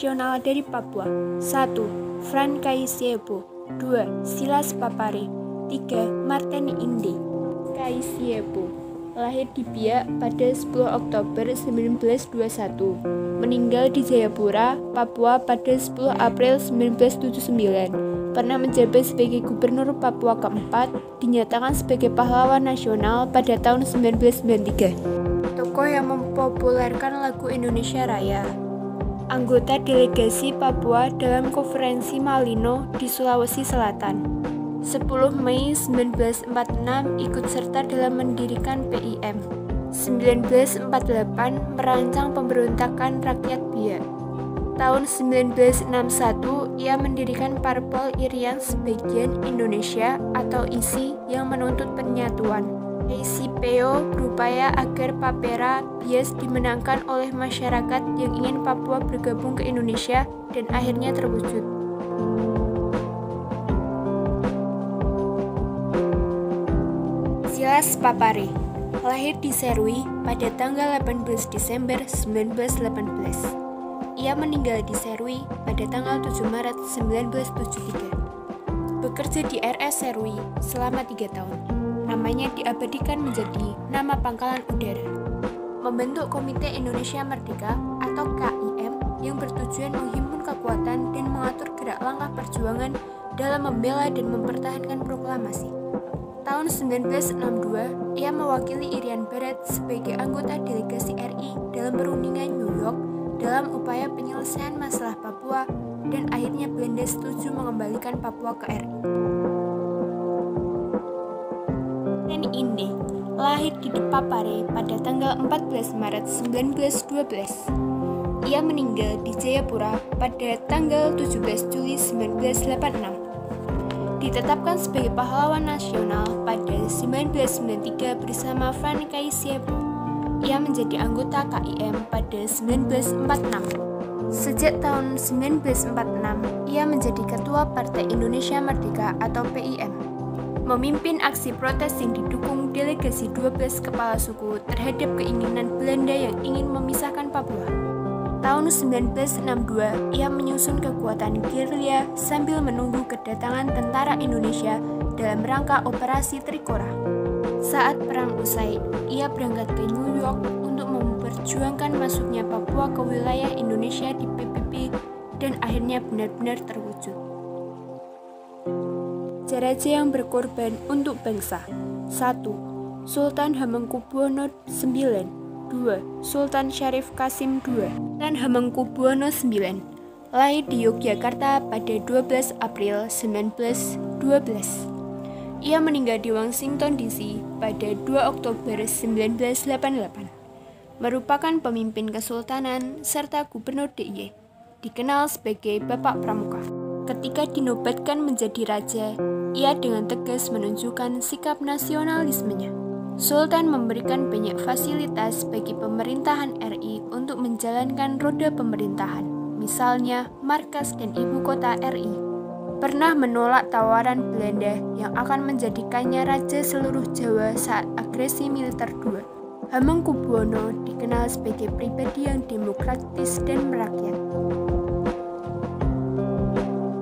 nasional dari Papua. 1. Fran Kaisiepo. 2. Silas Papare. 3. Martin Inde. Kaisiepo lahir di Biak pada 10 Oktober 1921. Meninggal di Jayapura, Papua pada 10 April 1979. Pernah menjabat sebagai Gubernur Papua keempat, dinyatakan sebagai pahlawan nasional pada tahun 1993. Tokoh yang mempopulerkan lagu Indonesia Raya. Anggota delegasi Papua dalam konferensi Malino di Sulawesi Selatan. 10 Mei 1946 ikut serta dalam mendirikan PIM. 1948 merancang pemberontakan rakyat Biak. Tahun 1961 ia mendirikan Parpol Irian Sebagian Indonesia atau ISI yang menuntut penyatuan. ICPO berupaya agar Papera Bias dimenangkan oleh masyarakat yang ingin Papua bergabung ke Indonesia dan akhirnya terwujud. Silas Papare lahir di Serui pada tanggal 18 Desember 1918. Ia meninggal di Serui pada tanggal 7 Maret 1973. Bekerja di RS Serui selama 3 tahun. Namanya diabadikan menjadi nama pangkalan udara. Membentuk Komite Indonesia Merdeka atau KIM yang bertujuan menghimpun kekuatan dan mengatur gerak langkah perjuangan dalam membela dan mempertahankan proklamasi. Tahun 1962, ia mewakili Irian Barat sebagai anggota delegasi RI dalam perundingan New York dalam upaya penyelesaian masalah Papua dan akhirnya Belanda setuju mengembalikan Papua ke RI. Martin Inde lahir di Papare pada tanggal 14 Maret 1912. Ia meninggal di Jayapura pada tanggal 17 Juli 1986. Ditetapkan sebagai pahlawan nasional pada 1993 bersama Fran Kaisiepo. Ia menjadi anggota KIM pada 1946. Sejak tahun 1946, ia menjadi ketua Partai Indonesia Merdeka atau PIM. Memimpin aksi protes yang didukung delegasi 12 kepala suku terhadap keinginan Belanda yang ingin memisahkan Papua. Tahun 1962, ia menyusun kekuatan gerilya sambil menunggu kedatangan tentara Indonesia dalam rangka Operasi Trikora. Saat perang usai, ia berangkat ke New York untuk memperjuangkan masuknya Papua ke wilayah Indonesia di PBB dan akhirnya benar-benar terwujud. Raja yang berkorban untuk bangsa. 1. Sultan Hamengkubuwono IX. 2. Sultan Syarif Qasim II. Sultan Hamengkubuwono IX lahir di Yogyakarta pada 12 April 1912. Ia meninggal di Washington DC pada 2 Oktober 1988. Merupakan pemimpin kesultanan serta gubernur DIY, dikenal sebagai Bapak Pramuka. Ketika dinobatkan menjadi raja, ia dengan tegas menunjukkan sikap nasionalismenya. Sultan memberikan banyak fasilitas bagi pemerintahan RI untuk menjalankan roda pemerintahan, misalnya markas dan ibu kota RI. Pernah menolak tawaran Belanda yang akan menjadikannya raja seluruh Jawa saat agresi militer II. Hamengkubuwono dikenal sebagai pribadi yang demokratis dan merakyat.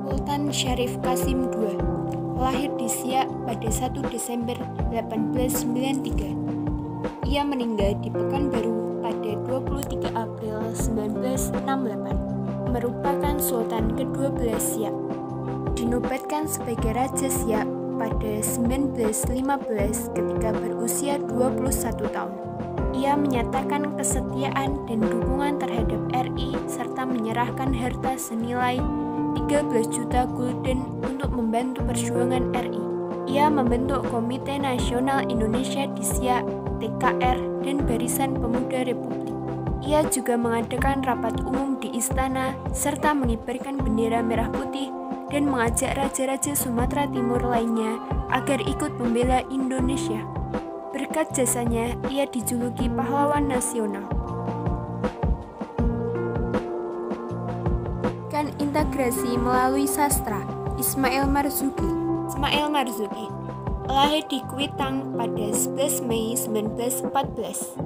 Sultan Syarif Qasim II lahir di Siak pada 1 Desember 1893. Ia meninggal di Pekanbaru pada 23 April 1968. Merupakan Sultan ke-12 Siak. Dinobatkan sebagai Raja Siak pada 1915 ketika berusia 21 tahun. Ia menyatakan kesetiaan dan dukungan terhadap RI serta menyerahkan harta senilai 13 juta gulden untuk membantu perjuangan RI. Ia membentuk Komite Nasional Indonesia di Siak, TKR, dan Barisan Pemuda Republik. Ia juga mengadakan rapat umum di istana serta mengibarkan bendera merah putih dan mengajak raja-raja Sumatera Timur lainnya agar ikut membela Indonesia. Berkat jasanya, ia dijuluki pahlawan nasional. Integrasi melalui sastra. Ismail Marzuki lahir di Kuitang pada 11 Mei 1914.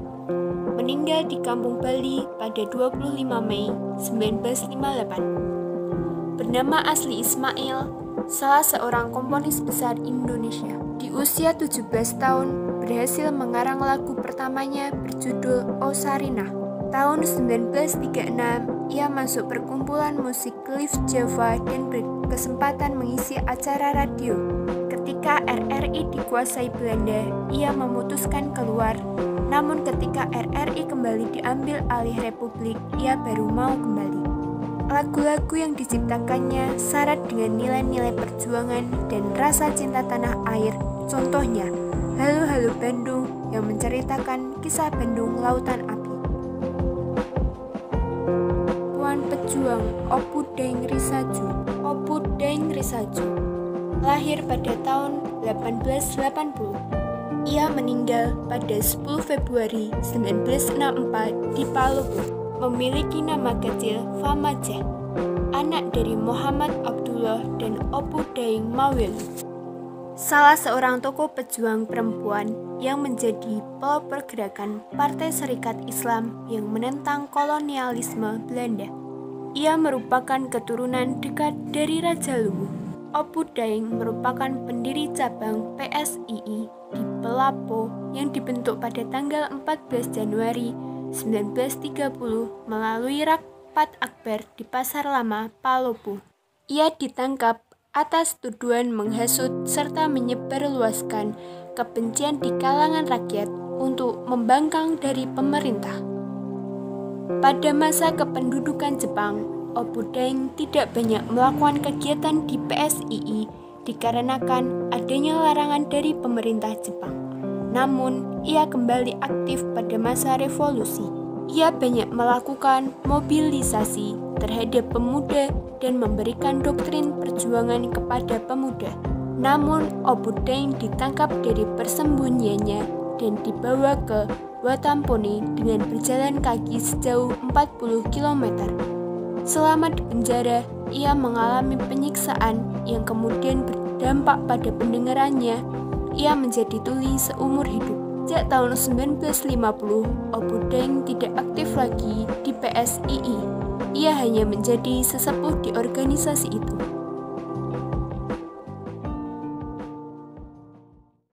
meninggal di Kampung Bali pada 25 Mei 1958. Bernama asli Ismail, salah seorang komponis besar Indonesia. Di usia 17 tahun, berhasil mengarang lagu pertamanya berjudul O Sarinah. Tahun 1936, ia masuk perkumpulan musik Cliff Java dan berkesempatan mengisi acara radio. Ketika RRI dikuasai Belanda, ia memutuskan keluar. Namun ketika RRI kembali diambil alih Republik, ia baru mau kembali. Lagu-lagu yang diciptakannya syarat dengan nilai-nilai perjuangan dan rasa cinta tanah air. Contohnya, Halo Halo Bandung yang menceritakan kisah Bandung Lautan Api. Puan Pejuang Opu Deng Risaju. Opu Deng Risaju lahir pada tahun 1880. Ia meninggal pada 10 Februari 1964 di Palopo. Memiliki nama kecil Famajeh, anak dari Muhammad Abdullah dan Opu Daeng Mawelu. Salah seorang tokoh pejuang perempuan yang menjadi pelopor gerakan Partai Serikat Islam yang menentang kolonialisme Belanda. Ia merupakan keturunan dekat dari Raja Luwu. Opu Daeng merupakan pendiri cabang PSII di Pelapo yang dibentuk pada tanggal 14 Januari 1930 melalui Rapat Akbar di Pasar Lama, Palopo. Ia ditangkap atas tuduhan menghasut serta menyebarluaskan kebencian di kalangan rakyat untuk membangkang dari pemerintah. Pada masa kependudukan Jepang, Opu Daeng tidak banyak melakukan kegiatan di PSII dikarenakan adanya larangan dari pemerintah Jepang. Namun, ia kembali aktif pada masa revolusi. Ia banyak melakukan mobilisasi terhadap pemuda dan memberikan doktrin perjuangan kepada pemuda. Namun, Opu Daeng ditangkap dari persembunyiannya dan dibawa ke Watampone dengan berjalan kaki sejauh 40 km. Selama di penjara, ia mengalami penyiksaan yang kemudian berdampak pada pendengarannya. Ia menjadi tuli seumur hidup. Sejak tahun 1950, Opu Daeng tidak aktif lagi di PSII. Ia hanya menjadi sesepuh di organisasi itu.